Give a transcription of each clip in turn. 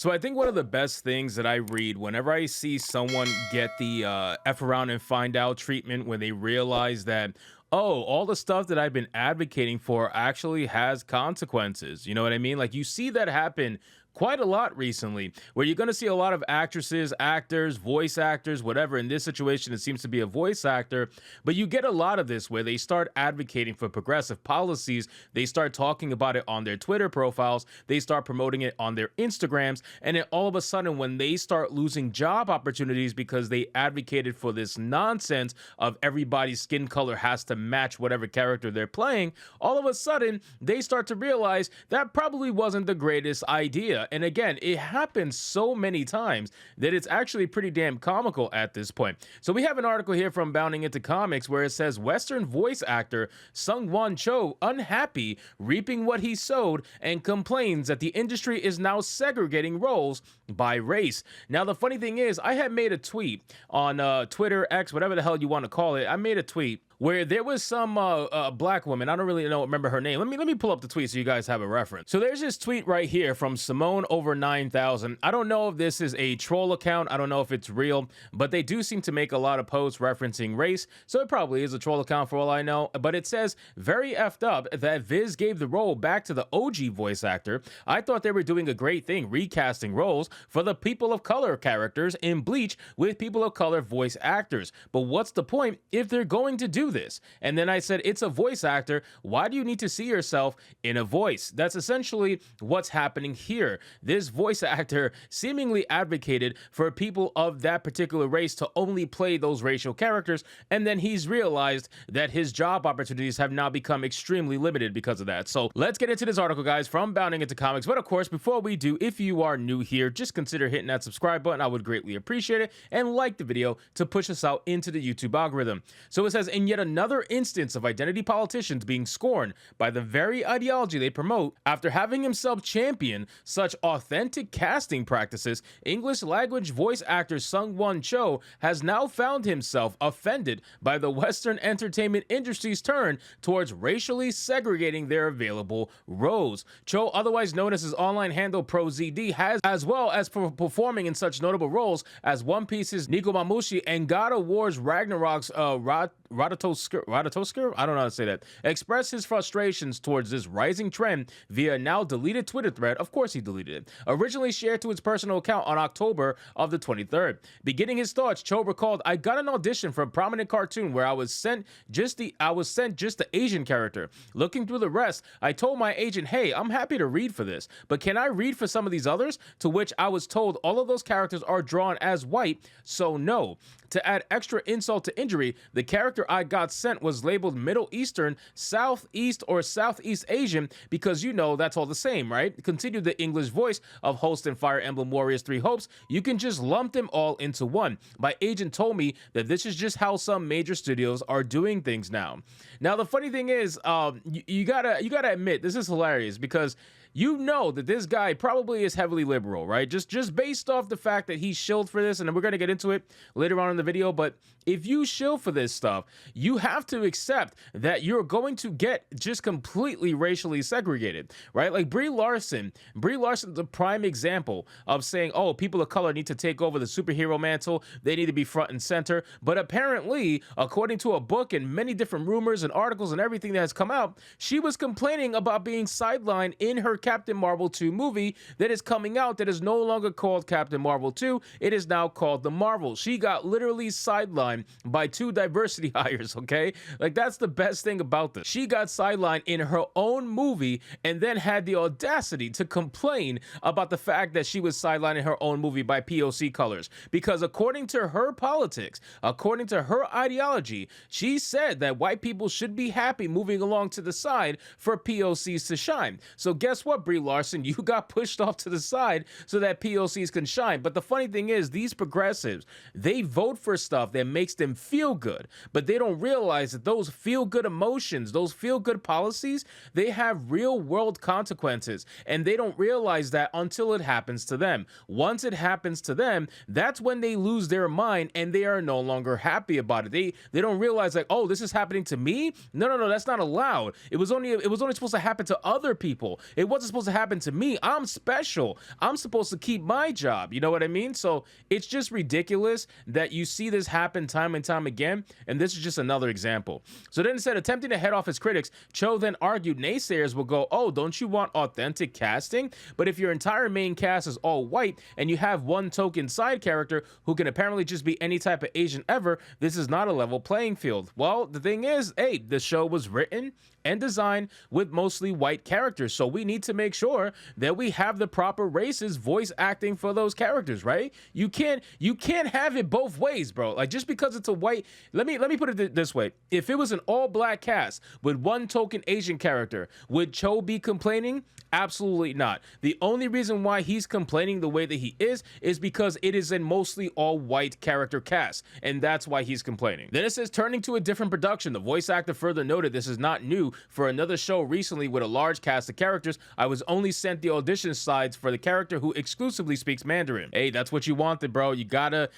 So I think one of the best things that I read whenever I see someone get the F around and find out treatment when they realize that, oh, all the stuff that I've been advocating for actually has consequences. You know what I mean? Like you see that happen quite a lot recently, where you're going to see a lot of actresses, actors, voice actors, whatever. In this situation, it seems to be a voice actor, but you get a lot of this where they start advocating for progressive policies. They start talking about it on their Twitter profiles. They start promoting it on their Instagrams. And then all of a sudden, when they start losing job opportunities because they advocated for this nonsense of everybody's skin color has to match whatever character they're playing, all of a sudden, they start to realize that probably wasn't the greatest idea. And again, it happens so many times that it's actually pretty damn comical at this point. So we have an article here from Bounding Into Comics where it says Western voice actor SungWon Cho unhappy, reaping what he sowed, and complains that the industry is now segregating roles by race. Now, the funny thing is, I had made a tweet on Twitter, X, whatever the hell you want to call it. I made a tweet where there was some black woman. I don't really remember her name. Let me pull up the tweet so you guys have a reference. So there's this tweet right here from Simone over 9,000. I don't know if this is a troll account. I don't know if it's real, but they do seem to make a lot of posts referencing race. So it probably is a troll account for all I know. But it says, very effed up that Viz gave the role back to the OG voice actor. I thought they were doing a great thing recasting roles for the people of color characters in Bleach with people of color voice actors. But what's the point if they're going to do this? And then I said, it's a voice actor. Why do you need to see yourself in a voice? That's essentially what's happening here. This voice actor seemingly advocated for people of that particular race to only play those racial characters, and then he's realized that his job opportunities have now become extremely limited because of that. So let's get into this article, guys, from Bounding Into Comics. But of course, before we do, if you are new here, just consider hitting that subscribe button. I would greatly appreciate it, and like the video to push us out into the YouTube algorithm. So it says, in yet another instance of identity politicians being scorned by the very ideology they promote, after having himself champion such authentic casting practices, English language voice actor SungWon Cho has now found himself offended by the Western entertainment industry's turn towards racially segregating their available roles. Cho, otherwise known as his online handle ProZD, has, as well as for performing in such notable roles as One Piece's Nico Mamushi and God of War's Ragnarok's Radatosker, I don't know how to say that, expressed his frustrations towards this rising trend via a now deleted Twitter thread. Of course he deleted it. Originally shared to his personal account on October of the 23rd. Beginning his thoughts, Cho recalled, I got an audition for a prominent cartoon where I was sent just the Asian character. Looking through the rest, I told my agent, hey, I'm happy to read for this, but can I read for some of these others? To which I was told all of those characters are drawn as white, so no. To add extra insult to injury, the character I got sent was labeled Middle Eastern, Southeast, or Southeast Asian because, you know, that's all the same, right? Continued the English voice of host and Fire Emblem Warriors 3 Hopes. You can just lump them all into one. My agent told me that this is just how some major studios are doing things now. Now, the funny thing is, you gotta admit, this is hilarious because you know that this guy probably is heavily liberal, right? Just based off the fact that he shilled for this, and we're going to get into it later on in the video, but if you shill for this stuff, you have to accept that you're going to get just completely racially segregated, right? Like Brie Larson's a prime example of saying, oh, people of color need to take over the superhero mantle. They need to be front and center. But apparently, according to a book and many different rumors and articles and everything that has come out, she was complaining about being sidelined in her Captain Marvel 2 movie that is coming out that is no longer called Captain Marvel 2. It is now called The Marvel. She got literally sidelined by 2 diversity hires, okay? Like, that's the best thing about this. She got sidelined in her own movie and then had the audacity to complain about the fact that she was sidelined in her own movie by POC colors. Because according to her politics, according to her ideology, she said that white people should be happy moving along to the side for POCs to shine. So guess what, Brie Larson? You got pushed off to the side so that POCs can shine. But the funny thing is, these progressives, they vote for stuff that makes them feel good, but they don't realize that those feel-good emotions, those feel-good policies, they have real-world consequences, and they don't realize that until it happens to them. Once it happens to them, that's when they lose their mind, and they are no longer happy about it. They don't realize, like, oh, this is happening to me? No, that's not allowed. It was only supposed to happen to other people. It wasn't wasn't supposed to happen to me. I'm special. I'm supposed to keep my job. You know what I mean? So it's just ridiculous that you see this happen time and time again. And this is just another example. So then, instead of attempting to head off his critics, Cho then argued naysayers will go, oh, don't you want authentic casting? But if your entire main cast is all white and you have one token side character who can apparently just be any type of Asian ever, this is not a level playing field. Well, the thing is, hey, the show was written and designed with mostly white characters, so we need to make sure that we have the proper races voice acting for those characters, right? You can't have it both ways, bro. Like, just because it's a white, let me put it this way: if it was an all black cast with one token Asian character, would Cho be complaining? Absolutely not. The only reason why he's complaining the way that he is because it is a mostly all white character cast, and that's why he's complaining. Then it says, turning to a different production, the voice actor further noted this is not new. For another show recently with a large cast of characters, I was only sent the audition slides for the character who exclusively speaks Mandarin. Hey, that's what you wanted, bro. You gotta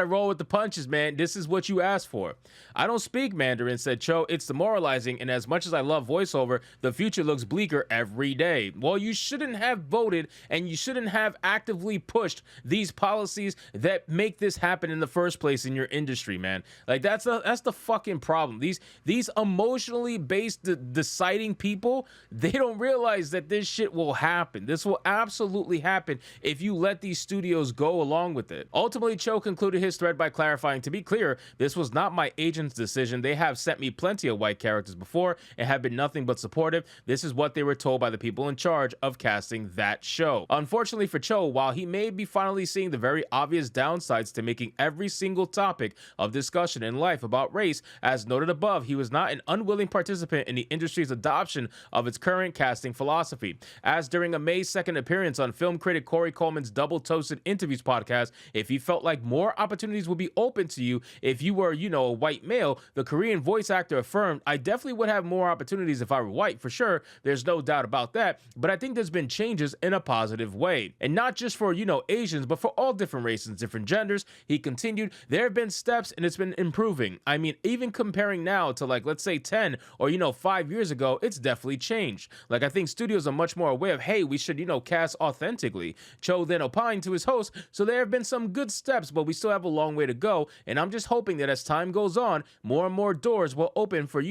roll with the punches, man. This is what you asked for. I don't speak Mandarin, said Cho. It's demoralizing, and as much as I love voiceover, the future looks bleaker every day. Well, you shouldn't have voted, and you shouldn't have actively pushed these policies that make this happen in the first place in your industry, man. Like, that's the fucking problem. These emotionally based deciding people, they don't realize that this shit will happen. This will absolutely happen if you let these studios go along with it. Ultimately, Cho concluded his thread by clarifying, to be clear, this was not my agent's decision. They have sent me plenty of white characters before and have been nothing but supportive. This is what they were told by the people in charge of casting that show. Unfortunately for Cho, while he may be finally seeing the very obvious downsides to making every single topic of discussion in life about race, as noted above, he was not an unwilling participant in the industry's adoption of its current casting philosophy. As during a May 2nd appearance on film critic Corey Coleman's Double Toasted Interviews podcast, if he felt like more opportunities would be open to you if you were, a white male, the Korean voice actor affirmed, I definitely would have more opportunities if I were white, for sure. There's no doubt about that. But I think there's been changes in a positive way. And not just for, Asians, but for all different races, different genders. He continued, there have been steps and it's been improving. I mean, even comparing now to, like, let's say 10 or, 5 years ago, it's definitely changed. Like, I think studios are much more aware of, hey, we should, cast authentically. Cho then opined to his host, so there have been some good steps, but we still have a long way to go. And I'm just hoping that as time goes on, more and more doors will open for,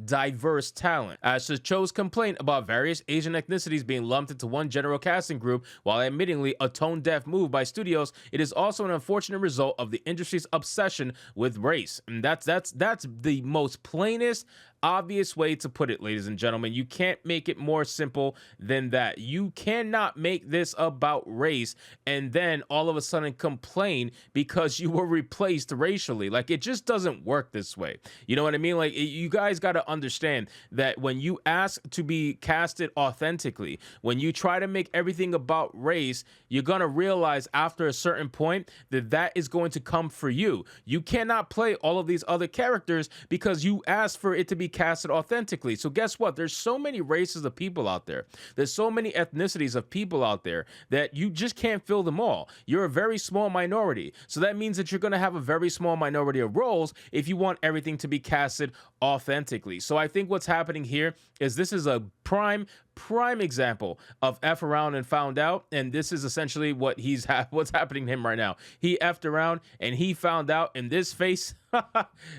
diverse talent. As to Cho's complaint about various Asian ethnicities being lumped into one general casting group, while admittingly a tone-deaf move by studios, it is also an unfortunate result of the industry's obsession with race. And that's the most plainest, obvious way to put it, ladies and gentlemen. You can't make it more simple than that. You cannot make this about race and then all of a sudden complain because you were replaced racially. Like, it just doesn't work this way. You know what I mean? Like, you guys got to understand that when you ask to be casted authentically, when you try to make everything about race, you're going to realize after a certain point that that is going to come for you. You cannot play all of these other characters because you asked for it to be casted authentically. So guess what? There's so many races of people out there. There's so many ethnicities of people out there that you just can't fill them all. You're a very small minority. So that means that you're going to have a very small minority of roles if you want everything to be casted authentically. So I think what's happening here is this is a prime example of F around and found out, and this is essentially what what's happening to him right now. He effed around and he found out, and this face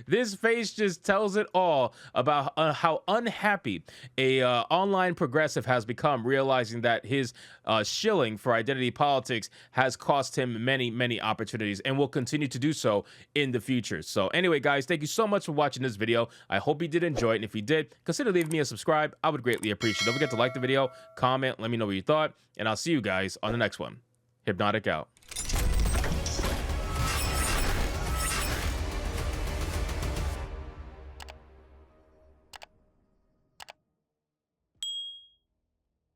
this face just tells it all about how unhappy a online progressive has become, realizing that his shilling for identity politics has cost him many opportunities and will continue to do so in the future. So anyway, guys, thank you so much for watching this video. I hope you did enjoy it, and if you did, consider leaving me a subscribe. I would greatly appreciate it. Don't forget to like the video, comment, let me know what you thought, and I'll see you guys on the next one. Hypnotic out.